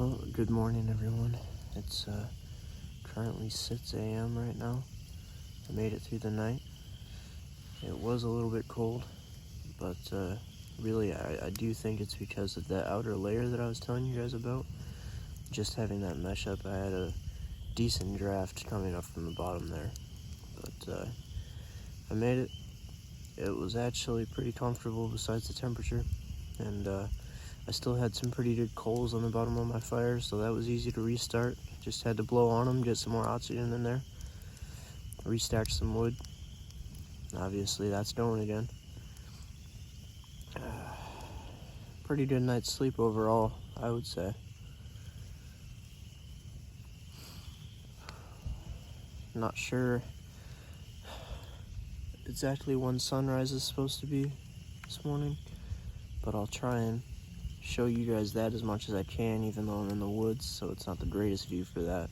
Well, good morning everyone. It's currently 6 a.m. right now. I made it through the night. It was a little bit cold, but really I do think it's because of that outer layer that I was telling you guys about. Just having that mesh up, I had a decent draft coming up from the bottom there. But I made it. It was actually pretty comfortable besides the temperature, and I still had some pretty good coals on the bottom of my fire, so that was easy to restart. Just had to blow on them, get some more oxygen in there, restack some wood. Obviously that's going again. Pretty good night's sleep overall, I would say. Not sure exactly when sunrise is supposed to be this morning, but I'll try and show you guys that as much as I can, even though I'm in the woods, so it's not the greatest view for that.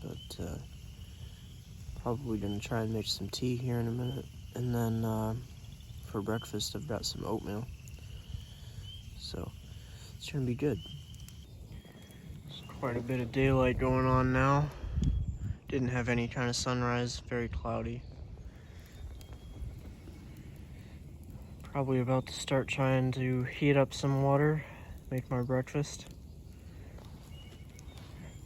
But probably gonna try and make some tea here in a minute, and then for breakfast I've got some oatmeal, so it's gonna be good. There's quite a bit of daylight going on now. Didn't have any kind of sunrise, very cloudy. Probably about to start trying to heat up some water, make my breakfast.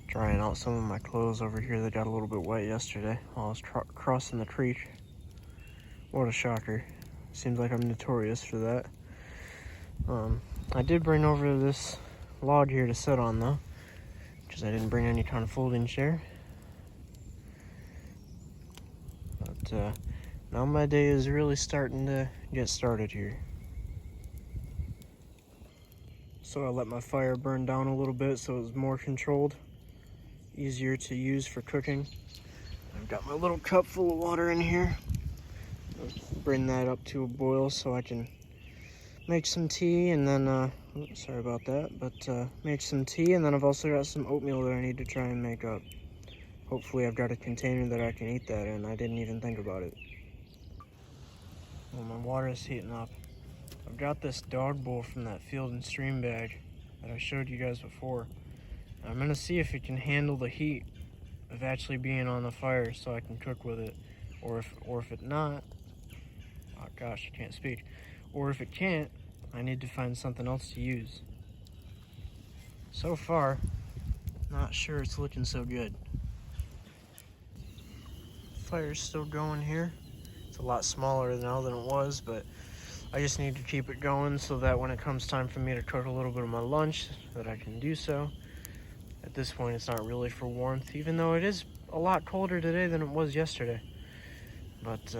Drying out some of my clothes over here that got a little bit wet yesterday while I was crossing the creek. What a shocker. Seems like I'm notorious for that. I did bring over this log here to sit on though, because I didn't bring any kind of folding chair. But now my day is really starting to get started here. So I let my fire burn down a little bit so it was more controlled, easier to use for cooking. I've got my little cup full of water in here. I'll bring that up to a boil so I can make some tea, and then sorry about that, but make some tea, and then I've also got some oatmeal that I need to try and make up. Hopefully I've got a container that I can eat that in. I didn't even think about it. Well, my water is heating up. I've got this dog bowl from that Field and Stream bag that I showed you guys before. I'm gonna see if it can handle the heat of actually being on the fire so I can cook with it, or if it not, oh gosh, I can't speak. Or if it can't, I need to find something else to use. So far, not sure it's looking so good. Fire's still going here. It's a lot smaller now than it was, but I just need to keep it going so that when it comes time for me to cook a little bit of my lunch, that I can do so. At this point, it's not really for warmth, even though it is a lot colder today than it was yesterday. But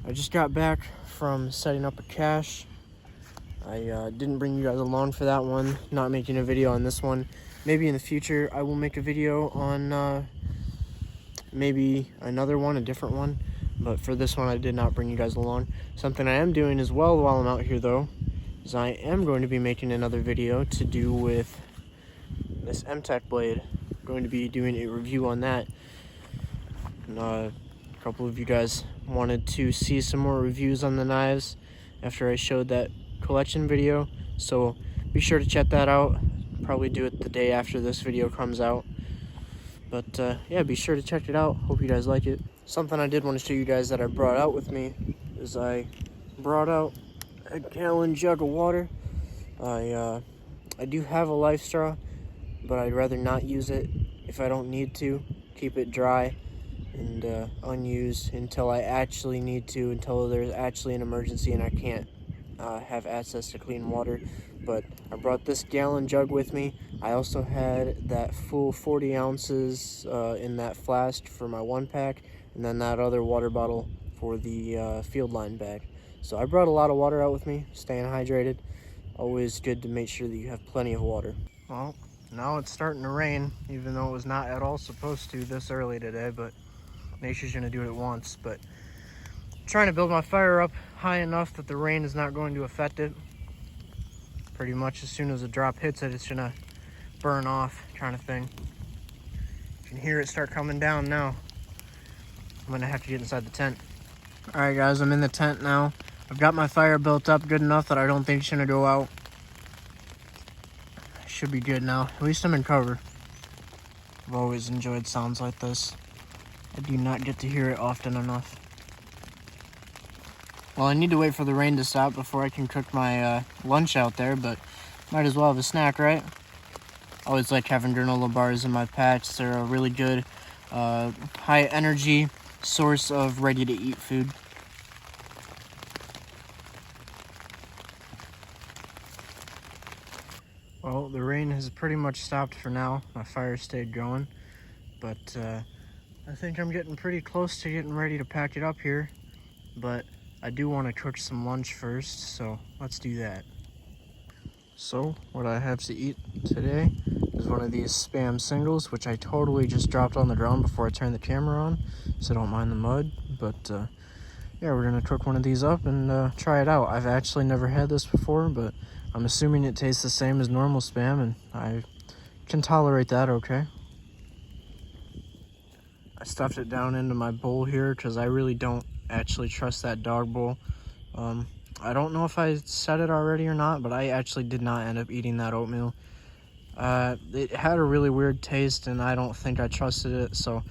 I just got back from setting up a cache. I didn't bring you guys along for that one, not making a video on this one. Maybe in the future I will make a video on maybe another one, a different one. But for this one I did not bring you guys along. Something I am doing as well while I'm out here though, is I am going to be making another video to do with this MTech blade. I'm going to be doing a review on that. And, a couple of you guys wanted to see some more reviews on the knives after I showed that collection video, so be sure to check that out. Probably do it the day after this video comes out, but yeah, be sure to check it out. Hope you guys like it. Something I did want to show you guys that I brought out with me is I brought out a gallon jug of water. I do have a life straw, but I'd rather not use it if I don't need to. Keep it dry and unused until I actually need to, until there's actually an emergency and I can't have access to clean water. But I brought this gallon jug with me. I also had that full 40 ounces in that flask for my 1-pack, and then that other water bottle for the field line bag. So I brought a lot of water out with me, staying hydrated. Always good to make sure that you have plenty of water. Well, now it's starting to rain, even though it was not at all supposed to this early today, but nature's gonna do it at once. But I'm trying to build my fire up high enough that the rain is not going to affect it. Pretty much as soon as a drop hits it, it's gonna burn off, kind of thing. You can hear it start coming down now. I'm gonna have to get inside the tent. All right guys, I'm in the tent now. I've got my fire built up good enough that I don't think it's gonna go out. should be good now. At least I'm in cover. I've always enjoyed sounds like this. I do not get to hear it often enough. Well, I need to wait for the rain to stop before I can cook my lunch out there, but might as well have a snack, right? I always like having granola bars in my packs. They're a really good, high energy source of ready-to-eat food. Well, the rain has pretty much stopped for now. My fire stayed going, but I think I'm getting pretty close to getting ready to pack it up here. But I do want to cook some lunch first, so let's do that. So what I have to eat today is one of these Spam singles, which I totally just dropped on the ground before I turned the camera on, so don't mind the mud. But yeah, we're gonna cook one of these up and try it out. I've actually never had this before, but I'm assuming it tastes the same as normal Spam, and I can tolerate that okay. I stuffed it down into my bowl here because I really don't actually trust that dog bowl. I don't know if I said it already or not, but I actually did not end up eating that oatmeal. It had a really weird taste, and I don't think I trusted it, so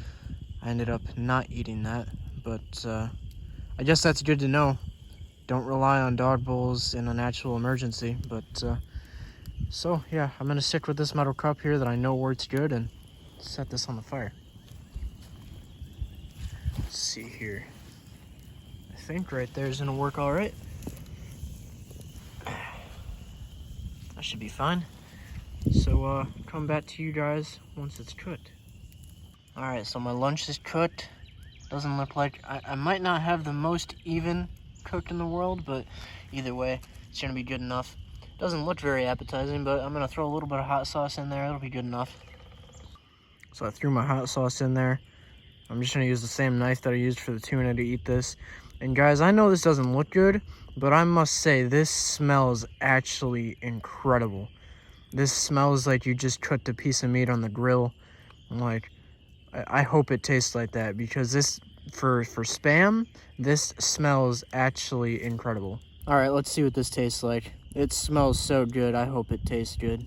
I ended up not eating that. But I guess that's good to know. Don't rely on dog bowls in an actual emergency. But so yeah, I'm gonna stick with this metal cup here that I know works good and set this on the fire. Let's see here. I think right there is gonna work all right. That should be fine. So come back to you guys once it's cooked. All right, so my lunch is cooked. Doesn't look like, I might not have the most even cook in the world, but either way, it's gonna be good enough. Doesn't look very appetizing, but I'm gonna throw a little bit of hot sauce in there. It'll be good enough. So I threw my hot sauce in there. I'm just gonna use the same knife that I used for the tuna to eat this. And guys, I know this doesn't look good, but I must say this smells actually incredible. This smells like you just cooked a piece of meat on the grill. Like, I hope it tastes like that, because this, for Spam, this smells actually incredible. All right, let's see what this tastes like. It smells so good. I hope it tastes good.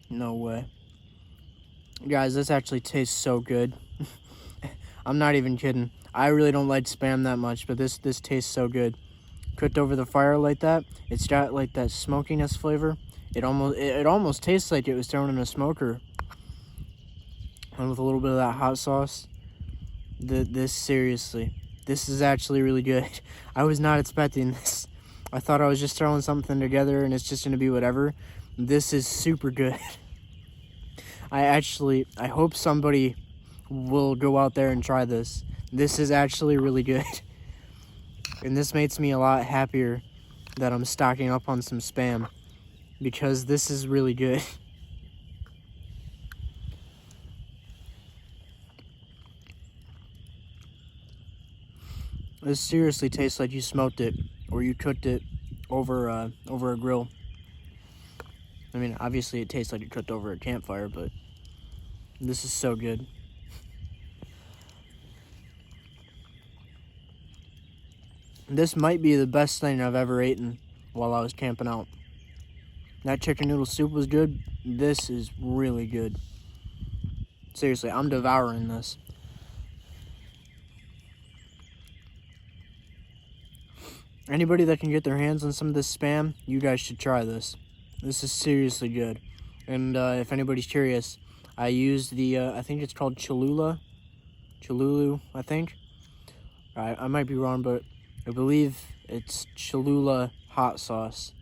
No way. Guys, this actually tastes so good. I'm not even kidding. I really don't like Spam that much, but this tastes so good. Cooked over the fire like that, it's got like that smokiness flavor. It almost tastes like it was thrown in a smoker. And with a little bit of that hot sauce, seriously, this is actually really good. I was not expecting this. I thought I was just throwing something together and it's just gonna be whatever. This is super good. I hope somebody will go out there and try this. This is actually really good. And this makes me a lot happier that I'm stocking up on some Spam, because this is really good. This seriously tastes like you smoked it or you cooked it over a grill. I mean, obviously it tastes like it cooked over a campfire, but this is so good. This might be the best thing I've ever eaten while I was camping out. That chicken noodle soup was good. This is really good. Seriously, I'm devouring this. Anybody that can get their hands on some of this Spam, you guys should try this. This is seriously good. And if anybody's curious, I used the, I think it's called Cholula, I think. I might be wrong, but I believe it's Cholula hot sauce.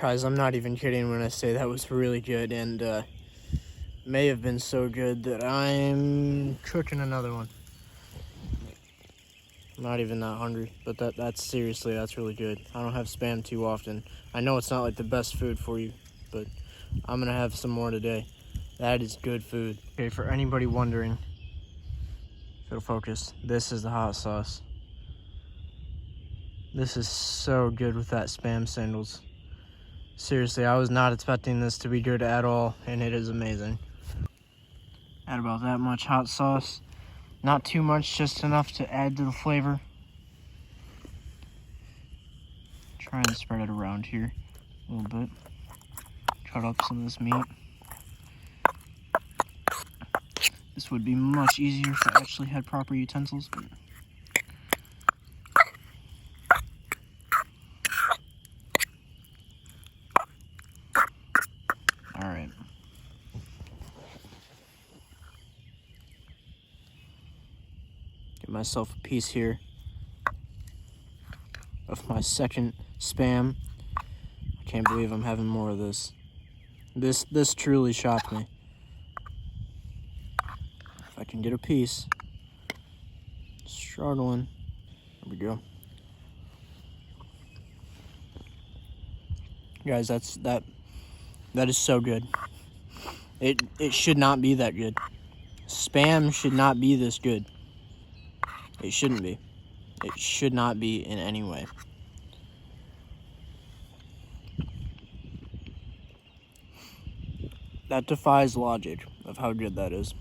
Guys, I'm not even kidding when I say that was really good, and may have been so good that I'm cooking another one. I'm not even that hungry, but that's really good. I don't have Spam too often. I know it's not like the best food for you, but I'm gonna have some more today. That is good food. Okay, for anybody wondering, if it'll focus, this is the hot sauce. This is so good with that Spam sandals. Seriously, I was not expecting this to be good at all, and it is amazing. Add about that much hot sauce. Not too much, just enough to add to the flavor. Try and spread it around here a little bit. Cut up some of this meat. This would be much easier if I actually had proper utensils. Alright. Get myself a piece here of my second Spam. I can't believe I'm having more of this. This truly shocked me. If I can get a piece. Struggling. There we go. Guys, that is so good. It should not be that good. Spam should not be this good. It shouldn't be. It should not be in any way. That defies logic of how good that is.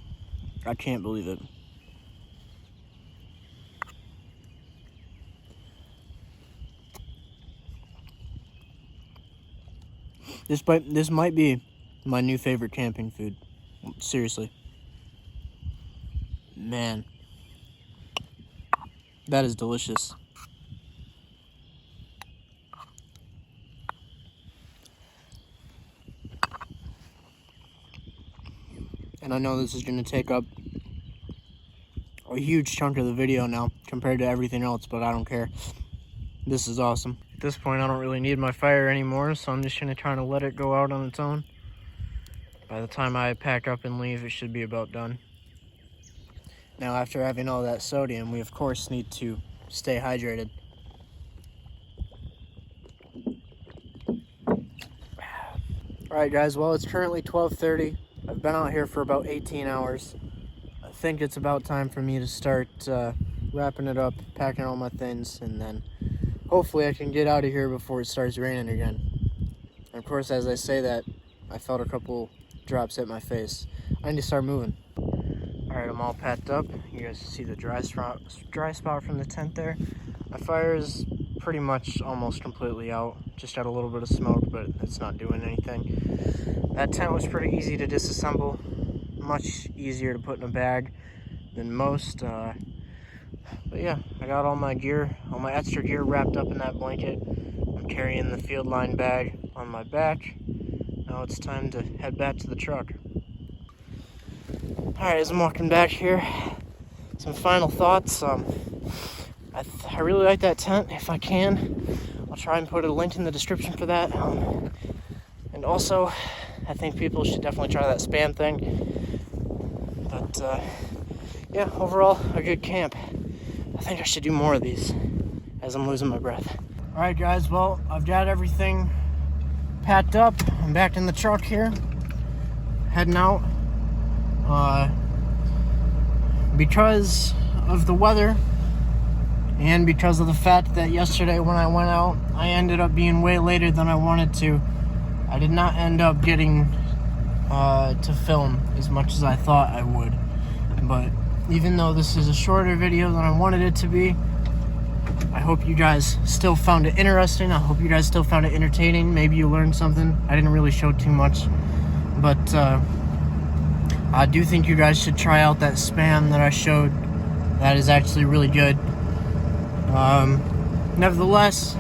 I can't believe it. This might be my new favorite camping food. Seriously. Man. That is delicious. And I know this is going to take up a huge chunk of the video now compared to everything else, but I don't care. This is awesome. At this point, I don't really need my fire anymore, so I'm just going to try to let it go out on its own. By the time I pack up and leave, it should be about done. Now, after having all that sodium, we of course need to stay hydrated. Alright guys, well, it's currently 12:30. I've been out here for about 18 hours. I think it's about time for me to start wrapping it up, packing all my things, and then hopefully I can get out of here before it starts raining again. And of course, as I say that, I felt a couple drops hit my face. I need to start moving. Alright, I'm all packed up. You guys see the dry spot from the tent there. My fire is pretty much almost completely out. Just had a little bit of smoke, but it's not doing anything. That tent was pretty easy to disassemble. Much easier to put in a bag than most. But yeah, I got all my gear, all my extra gear wrapped up in that blanket. I'm carrying the field line bag on my back. Now it's time to head back to the truck. Alright, as I'm walking back here, some final thoughts. I really like that tent. If I can, I'll try and put a link in the description for that. And also, I think people should definitely try that Spam thing. But yeah, overall, a good camp. I think I should do more of these as I'm losing my breath. Alright guys, well, I've got everything packed up. I'm back in the truck here, heading out. Because of the weather and because of the fact that yesterday when I went out, I ended up being way later than I wanted to. I did not end up getting to film as much as I thought I would. But even though this is a shorter video than I wanted it to be, I hope you guys still found it interesting. I hope you guys still found it entertaining. Maybe you learned something. I didn't really show too much, but I do think you guys should try out that Spam that I showed. That is actually really good. Nevertheless,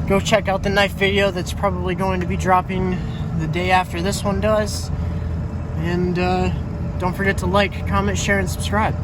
go check out the knife video that's probably going to be dropping the day after this one does. And don't forget to like, comment, share, and subscribe.